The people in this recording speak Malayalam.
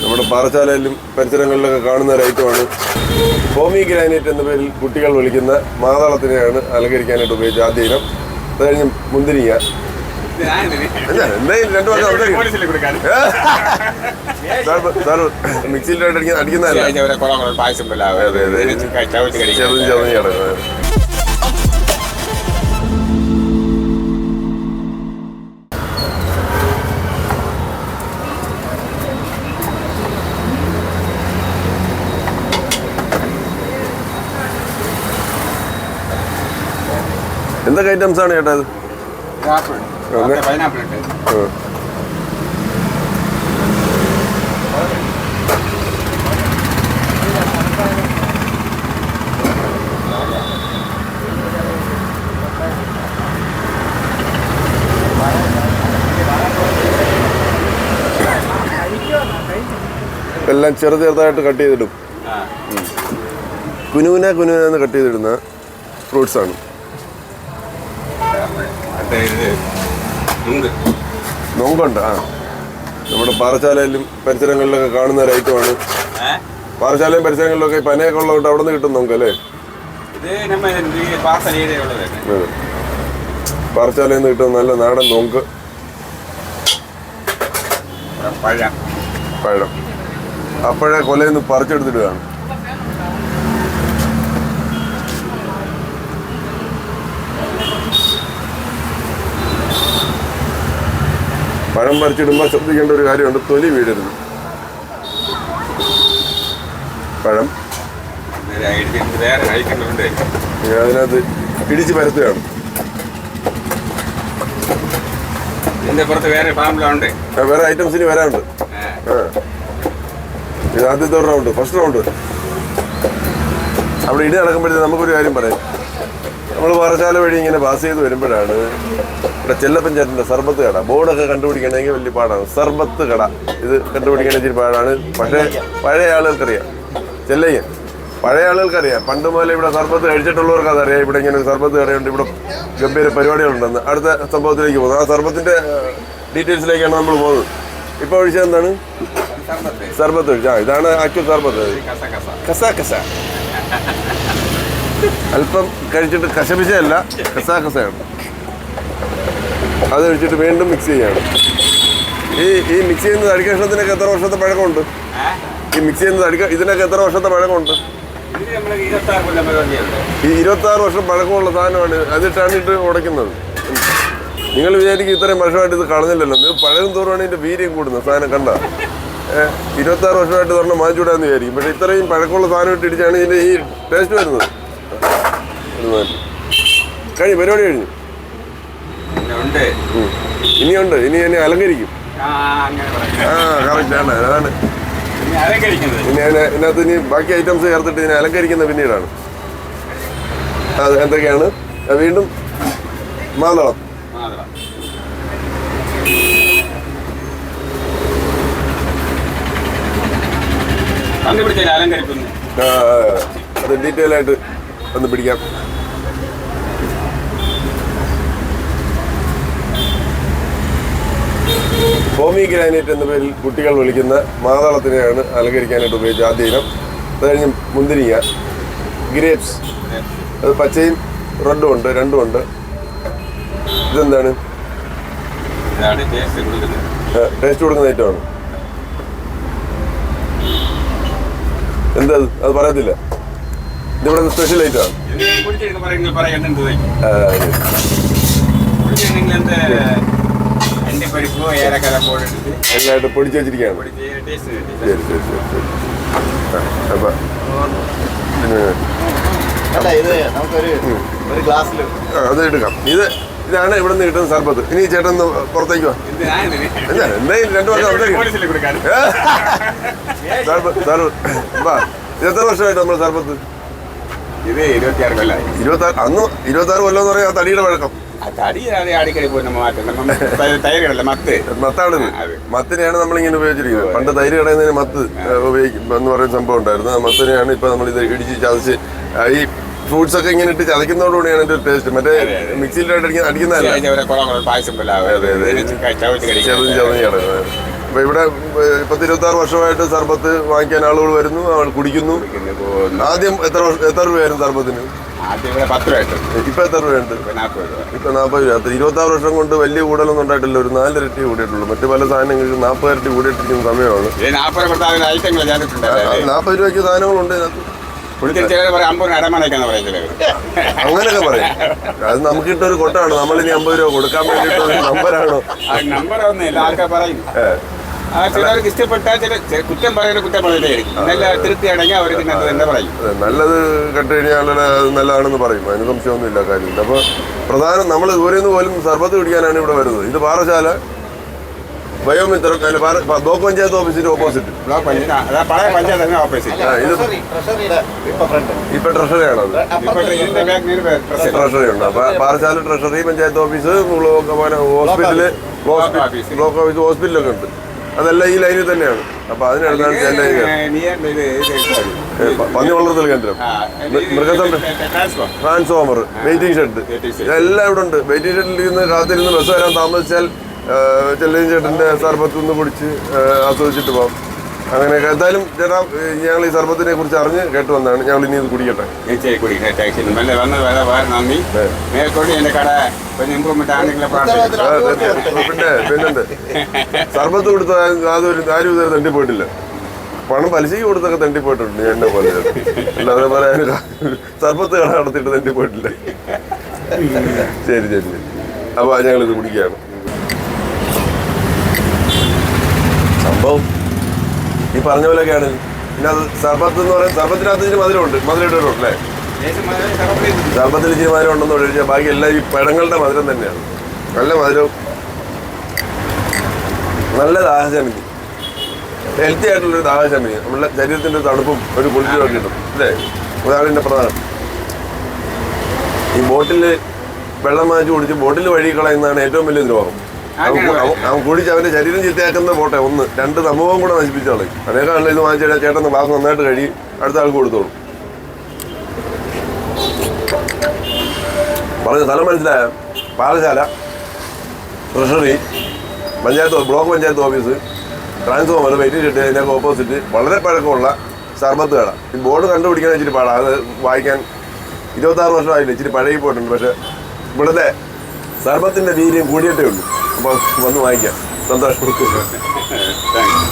നമ്മുടെ പാറശാലയിലും പരിസരങ്ങളിലൊക്കെ കാണുന്ന ഒരു ഐറ്റമാണ് പോമിഗ്രാനൈറ്റ് എന്ന പേരിൽ കുട്ടികൾ വിളിക്കുന്ന മാതളത്തിനെയാണ് അലങ്കരിക്കാനായിട്ട് ഉപയോഗിച്ച ആദ്യ ഇനം. അത് കഴിഞ്ഞ് മുന്തിരിങ്ങ. എന്തായാലും 2 വർഷം മിക്സിയിലായിട്ട് അടിക്കുന്നതല്ല, ചെറുതും ചെറുതാണ്. എന്തൊക്കെ ഐറ്റംസ് ആണ് ചേട്ടാ അത്? എല്ലാം ചെറുതായിട്ട് കട്ട് ചെയ്തിടും. കുനുകുനെന്ന് കട്ട് ചെയ്തിടുന്ന ഫ്രൂട്ട്സ് ആണ്. നൊങ്കുണ്ട്. നമ്മുടെ പാറശാലയിലും പരിസരങ്ങളിലൊക്കെ കാണുന്ന ഒരു ഐറ്റമാണ്. പാറശാലയും പരിസരങ്ങളിലൊക്കെ പനയൊക്കെ ഉള്ളതുകൊണ്ട് അവിടെ നിന്ന് കിട്ടും നൊങ്ക് അല്ലേ? പാറശാലയിൽ നിന്ന് കിട്ടുന്ന നല്ല നാടൻ നൊങ്ക്. പഴം അപ്പോഴേ കൊലയിൽ നിന്ന് പറിച്ചെടുത്തിടുകയാണ്. പഴം പറിച്ചിടുമ്പോൾ ശ്രദ്ധിക്കേണ്ട ഒരു കാര്യമുണ്ട്, തൊലി വീഴരുത്. പഴം അതിനകത്ത് ഇടിച്ച് പരത്തുകയാണ്. വേറെ ഐറ്റംസ് ഇനി വരാനുണ്ട്. ഇത് ആദ്യത്തെ റൗണ്ട്, ഫസ്റ്റ് റൗണ്ട്. അവിടെ ഇടി നടക്കുമ്പോഴത്തേക്ക് നമുക്കൊരു കാര്യം പറയാം. നമ്മൾ പാറശാല വഴി ഇങ്ങനെ പാസ് ചെയ്ത് വരുമ്പോഴാണ് ഇവിടെ ചെല്ലപ്പൻ ചേട്ടൻ്റെ സർബത്ത് കട. ബോർഡൊക്കെ കണ്ടുപിടിക്കണമെങ്കിൽ വലിയ പാടാണ്. സർബത്ത് കട ഇത് കണ്ടുപിടിക്കണ ഇച്ചിരി പാടാണ്. പക്ഷേ പഴയ ആളുകൾക്കറിയാം. ചെല്ലയ്യൻ പഴയ ആളുകൾക്കറിയാം. പണ്ട് മുതലേ ഇവിടെ സർബത്ത് കഴിച്ചിട്ടുള്ളവർക്ക് അതറിയാം. ഇവിടെ ഇങ്ങനെ ഒരു സർബത്ത് കടയുണ്ട്, ഇവിടെ ഗംഭീര പരിപാടികളുണ്ടെന്ന്. അടുത്ത സംഭവത്തിലേക്ക് പോകുന്നത് ആ സർബത്തിൻ്റെ ഡീറ്റെയിൽസിലേക്കാണ് നമ്മൾ പോകുന്നത്. ഇപ്പോൾ ഒഴിച്ചത് എന്താണ്? സർബത്ത് ഒഴിച്ച ഇതാണ് ആക്ച്വൽ സർബത്ത്. കസ അല്പം കഴിച്ചിട്ട് കശപിശയല്ല, കസയാണ്. അത് കഴിച്ചിട്ട് വീണ്ടും മിക്സ് ചെയ്യാണ്. ഈ മിക്സ് ചെയ്യുന്നത് അടിക്കഷ്ണത്തിനൊക്കെ എത്ര വർഷത്തെ പഴക്കമുണ്ട്? ഈ മിക്സ് ചെയ്യുന്നത് ഇതിനൊക്കെ എത്ര വർഷത്തെ പഴക്കമുണ്ട്? ഈ 26 വർഷം പഴക്കമുള്ള സാധനമാണ്. അതിട്ടാണ് ഇട്ട് ഉടയ്ക്കുന്നത്. നിങ്ങൾ വിചാരിക്കും ഇത്രയും വർഷമായിട്ട് ഇത് കളഞ്ഞില്ലല്ലോ. ഇത് പഴകം തോറുമാണ് ഇതിൻ്റെ വീര്യം കൂടുന്നത്. സാധനം കണ്ട 26 വർഷമായിട്ട് പറഞ്ഞാൽ മാറ്റിവിടാന്ന് വിചാരിക്കും. പക്ഷേ ഇത്രയും പഴക്കമുള്ള സാധനം ഇട്ട് ഇടിച്ചാണ് ഇതിൻ്റെ ഈ ടേസ്റ്റ് വരുന്നത്. പരിപാടി കഴിഞ്ഞു. ഇനിയുണ്ട്. ഇനി എന്നെ അലങ്കരിക്കും. കറക്റ്റ് ആണ്. അതാണ് ഇനി ഇതിനകത്ത് ഇനി ബാക്കി ഐറ്റംസ് ചേർത്തിട്ട് ഇതിനെ അലങ്കരിക്കുന്ന പിന്നീടാണ്. അത് എന്തൊക്കെയാണ്? വീണ്ടും മാതളം. അത് ഡീറ്റെയിൽ ആയിട്ട് ഒന്ന് പിടിക്കാം. പോമിഗ്രാനൈറ്റ് എന്ന പേരിൽ കുട്ടികൾ വിളിക്കുന്ന മാതളത്തിനെയാണ് അലങ്കരിക്കാനായിട്ട് ഉപയോഗിച്ച ആദ്യ ഇനം. അത് കഴിഞ്ഞ് മുന്തിരിങ്ങ, ഗ്രേപ്സ്. അത് പച്ചയും റെഡും ഉണ്ട്, രണ്ടും ഉണ്ട്. ഇതെന്താണ്? ടേസ്റ്റ് കൊടുക്കുന്ന ഐറ്റമാണ്. എന്താ അത് പറയത്തില്ല. ഇതിവിടെ സ്പെഷ്യൽ ഐറ്റമാണ്. എല്ലായിട്ട് പൊടിച്ചു വെച്ചിരിക്കുകയാണ്. അപ്പൊ അത് എടുക്കാം. ഇതാണ് ഇവിടെ നിന്ന് കിട്ടുന്ന സർബത്ത്. ഇനി ചേട്ടൻ പുറത്തേക്ക് വാ. എന്തായാലും 2 വർഷം എത്ര വർഷമായിട്ട് നമ്മൾ സർബത്ത്? 26 കൊല്ലം. 26 അന്ന് 26 കൊല്ലം എന്ന് പറയാം. ആ തടിയുടെ വഴക്കം മത്താണ്. മത്തിനെയാണ് നമ്മളിങ്ങനെ ഉപയോഗിച്ചിരിക്കുന്നത്. പണ്ട് തൈര് കടയുന്നതിന് മത്ത് ഉപയോഗിക്കും എന്ന് പറയുന്ന സംഭവം ഉണ്ടായിരുന്നു. ആ മത്തിനെയാണ് ഇപ്പൊ നമ്മൾ ഇത് ഇടിച്ച് ചതച്ച് ഈ ഫ്രൂട്ട്സ് ഒക്കെ ഇങ്ങനെ ഇട്ട് ചതയ്ക്കുന്നതോടുകൂടിയാണ് ഇതിന്റെ ടേസ്റ്റ്. മറ്റേ മിക്സിയിലായിട്ട് അടിക്കുന്നതല്ല, ചെറുതും ചെറുതാണ്. അപ്പൊ ഇവിടെ 26 വർഷമായിട്ട് സർബത്ത് വാങ്ങിക്കാൻ ആളുകൾ വരുന്നു, അവൾ കുടിക്കുന്നു. ആദ്യം എത്ര രൂപയായിരുന്നു സർബത്തിന്? ആദ്യം ഇവിടെ 10 രൂപ. ഇപ്പൊ എത്ര രൂപയുണ്ട്? ഇപ്പൊ 40 രൂപ. ഇപ്പൊ 40 രൂപ. 26 വർഷം കൊണ്ട് വലിയ കൂടലൊന്നും ഉണ്ടായിട്ടില്ല, ഒരു 4 ഇരട്ടി കൂടിയിട്ടുള്ളൂ. മറ്റു പല സാധനങ്ങൾക്ക് 40 ഇരട്ടി കൂടിയിട്ടിരിക്കുന്ന സമയമാണ്. ഇത് 40 കൊടുത്താൽ ഐറ്റങ്ങൾ ചേർത്തിട്ടുണ്ട്. 40 രൂപയ്ക്ക് സാധനങ്ങളുണ്ട്. കുടിക്കാൻ ചിലർ പറയും 50 രൂപ അടമണയ്ക്കാന്ന് പറയും ചിലർ. അങ്ങനെയൊക്കെ പറയും. അത് നമുക്കിട്ടൊരു കൊട്ടാണ്. നമ്മളിനി 50 രൂപ കൊടുക്കാൻ വേണ്ടിയിട്ടൊരു നമ്പറാണോ? നമ്പറൊന്നുമില്ല, ആൾക്കാർ പറയും. ചിലർക്ക് ഇഷ്ടപ്പെട്ടാൽ ചില കുറ്റം പറയുന്ന കുറ്റം പറയുന്നതായിരിക്കും. നല്ല തൃപ്തിയാണെങ്കിൽ അവർക്ക് എന്താ പറയും, നല്ലത് കണ്ടു കഴിഞ്ഞാൽ അത് നല്ലതാണെന്ന് പറയും. അതിന് സംശയമൊന്നുമില്ല കാര്യമില്ല. അപ്പോൾ പ്രധാനം നമ്മൾ ദൂരെ നിന്ന് പോലും സർബത്ത് കുടിക്കാനാണ് ഇവിടെ വരുന്നത്. ഇത് പാറശാല ബയോമിത്രം ബ്ലോക്ക് പഞ്ചായത്ത് ഓഫീസിന്റെ ഓപ്പോസിറ്റ്. പഴയ പഞ്ചായത്ത് ഓപ്പോസിറ്റ്. ഇപ്പൊ ട്രഷറിയാണ് അത്. ട്രഷറി ഉണ്ട്. Parassala treasury, panchayat office, hospital, block office, ഹോസ്പിറ്റലൊക്കെ ഉണ്ട്. അതെല്ലാം ഈ ലൈനിൽ തന്നെയാണ്. അപ്പൊ അതിനടുത്താണ് പന്നി വളർത്തൽ കേന്ദ്രം, ട്രാൻസ്ഫോമർ, വെയിറ്റിംഗ് ഷെഡ്, എല്ലാം ഇവിടെ ഉണ്ട്. വെയിറ്റിംഗ് ഷെഡിൽ ഇരുന്ന് കാത്തിരുന്ന് ബസ് വരാൻ താമസിച്ചാൽ ചെല്ലയും ചേട്ടൻ്റെ സർബത്ത് ഒന്ന് കുടിച്ച് ആസ്വദിച്ചിട്ട് പോകാം. അങ്ങനെയൊക്കെ. എന്തായാലും ചേട്ടാ, ഞങ്ങൾ ഈ സർബത്തിനെ കുറിച്ച് അറിഞ്ഞ് കേട്ട് വന്നതാണ്. ഞങ്ങൾ ഇനി ഇത് കുടിക്കട്ടെ. പിന്നെന്ത് സർബത്ത് കൊടുത്ത ആരും ഇതുവരെ തണ്ടിപ്പോയിട്ടില്ല. പണം പലിശയ്ക്ക് കൊടുത്തൊക്കെ തണ്ടിപ്പോയിട്ടുണ്ട് എന്നെ പോലെ. അല്ലാതെ പറയാൻ സർബത്ത് കട നടത്തിയിട്ട് തണ്ടിപ്പോയിട്ടില്ല. ശരി ശരി ശരി. അപ്പോൾ ഞങ്ങളിത് കുടിക്കുകയാണ്. സംഭവം ഈ പറഞ്ഞ പോലെയൊക്കെയാണ്. പിന്നെ അത് സർബത്ത് എന്ന് പറയുന്നത്, സർബത്തിനകത്ത് ഇച്ചിരി മധുരമുണ്ട്, മധുരം ഇട്ടിട്ടുണ്ട് അല്ലേ? സർബത്തിൽ ഇച്ചിരി മധുരം ഉണ്ടെന്ന് ഒഴിച്ചാൽ ബാക്കി എല്ലാം ഈ പഴങ്ങളുടെ മധുരം തന്നെയാണ്. നല്ല മധുരവും, നല്ല ദാഹശമിനി, ഹെൽത്തി ആയിട്ടുള്ളൊരു ദാഹശമിനി. നമ്മുടെ ശരീരത്തിൻ്റെ തണുപ്പും ഒരു കുളിച്ചും ഒക്കെ കിട്ടും അല്ലേ? അതാണ് ഇതിൻ്റെ പ്രധാനം. ഈ ബോട്ടിൽ വെള്ളം വാങ്ങിച്ച് കുടിച്ച് ബോട്ടിൽ വഴി കളയുന്നതാണ് ഏറ്റവും വലിയ ദ്രോഹം. അവൻ കുടിച്ച് അവൻ്റെ ശരീരം ചീത്തയാക്കുന്ന പോട്ടെ, 1 2 സമൂഹം കൂടെ നശിപ്പിച്ചു കളയും. അതേക്കാണല്ലോ ഇത് വാങ്ങിച്ചാൽ ചേട്ടൻ ഗ്ലാസ് നന്നായിട്ട് കഴുകി അടുത്ത ആൾക്ക് കൊടുത്തോളും. പറഞ്ഞ സ്ഥലം മനസ്സിലായ? Parassala treasury, block panchayat office, transformer, waiting shed, അതിനൊക്കെ ഓപ്പോസിറ്റ് വളരെ പഴക്കമുള്ള സർബത്ത് കട. ഈ ബോർഡ് കണ്ടുപിടിക്കാൻ ഇച്ചിരി പാടാണ്. അത് വായിക്കാൻ 26 വർഷമായില്ല, ഇച്ചിരി പഴകി പോയിട്ടുണ്ട്. പക്ഷെ ഇവിടുത്തെ സർബത്തിൻ്റെ വീര്യം കൂടിയിട്ടേ ഉള്ളൂ. അപ്പോൾ വന്ന് വാങ്ങിക്കാം. സന്തോഷം.